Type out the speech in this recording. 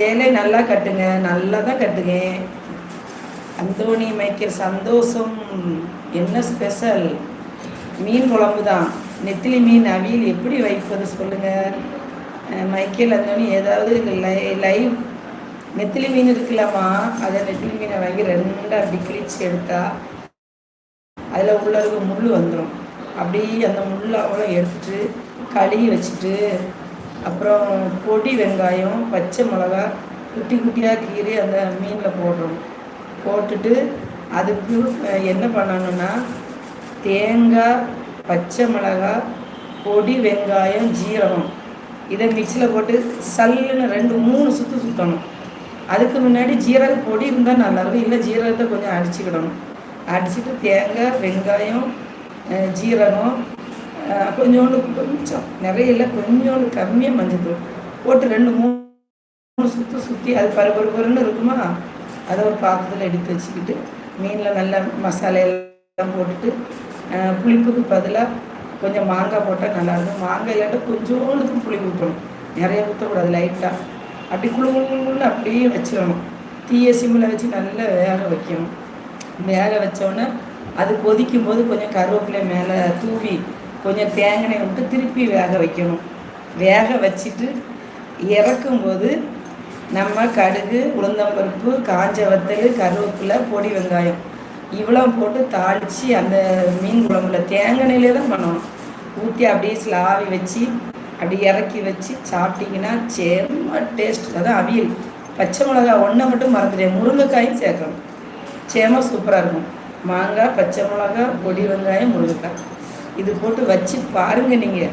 சேலை நல்லா கட்டுங்க, நல்லா தான் கட்டுங்க. அந்தோணி மைக்கேல் சந்தோஷம். என்ன ஸ்பெஷல்? மீன் குழம்பு தான். நெத்திலி மீன் அவியல் எப்படி வைப்பது சொல்லுங்கள். மைக்கேல் அந்தோணி ஏதாவது லைவ் நெத்திலி மீன் இருக்கலாமா? அதை நெத்திலி மீனை வாங்கி ரெண்டாக அப்படி கிழிச்சு எடுத்தா அதில் உள்ள இருக்க முள் வந்துடும். அப்படியே அந்த முள் அவ்வளோ எடுத்துட்டு கழுவி வச்சுட்டு, அப்புறம் பொடி வெங்காயம், பச்சை மிளகா குட்டி குட்டியாக கீறி அந்த மீனில் போடுறோம். போட்டுட்டு அதுக்கு என்ன பண்ணணுன்னா, தேங்காய், பச்சை மிளகாய், பொடி வெங்காயம், ஜீரகம் இதை மிக்சியில் போட்டு சல்லுன்னு 2-3 சுற்று சுற்றணும். அதுக்கு முன்னாடி ஜீரக பொடி இருந்தால் நல்லாயிருக்கும், இல்லை ஜீரகத்தை கொஞ்சம் அடிச்சுக்கிடணும். அடிச்சுட்டு தேங்காய், வெங்காயம், ஜீரகம், கொஞ்சோண்டு கொஞ்சம் நிறைய இல்லை, கொஞ்சோண்டு கம்மியாக மஞ்சள் போட்டு 2-3 சுற்று சுற்றி அது பருபருன்னு இருக்குமா, அதை ஒரு பாத்திரத்தில் எடுத்து வச்சுக்கிட்டு மீனில் நல்ல மசாலையெல்லாம் போட்டுட்டு, புளிப்புக்கு பதிலாக கொஞ்சம் மாங்காய் போட்டால் நல்லாயிருக்கும். மாங்காய் இல்லாட்ட கொஞ்சோண்டு புளி ஊற்றணும், நிறைய ஊற்றக்கூடாது, லைட்டாக. அப்படி குழுன்னு அப்படியே வச்சிடணும். தீய சிம்மில் வச்சு நல்லா வேக வைக்கணும். வேக வச்சோன்னே அது கொதிக்கும் போது கொஞ்சம் கருவேப்பிலை மேலே தூவி கொஞ்சம் தேங்காய் விட்டு திருப்பி வேக வைக்கணும். வேக வச்சுட்டு இறக்கும்போது நம்ம கடுகு, உளுந்தம்பருப்பு, காஞ்ச வத்தல், கருவேப்பிலை, பொடி வெங்காயம் இவ்வளோ போட்டு தாளித்து அந்த மீன் குழம்புல தேங்காயிலே தான் பண்ணணும். ஊற்றி அப்படியே ஸ்லாவி வச்சு அப்படி இறக்கி வச்சு சாப்பிட்டிங்கன்னா செம்ம டேஸ்ட். அதான் அவியல். பச்சை மிளகா ஒன்றை மட்டும் மறந்துட்டேன், முருங்கைக்காயும் சேர்க்கணும். செம்ம சூப்பராக இருக்கும். மாங்காய், பச்சை மிளகா, பொடி வெங்காயம், முருங்கைக்காய் இது போட்டு வச்சு பாருங்கள் நீங்கள்.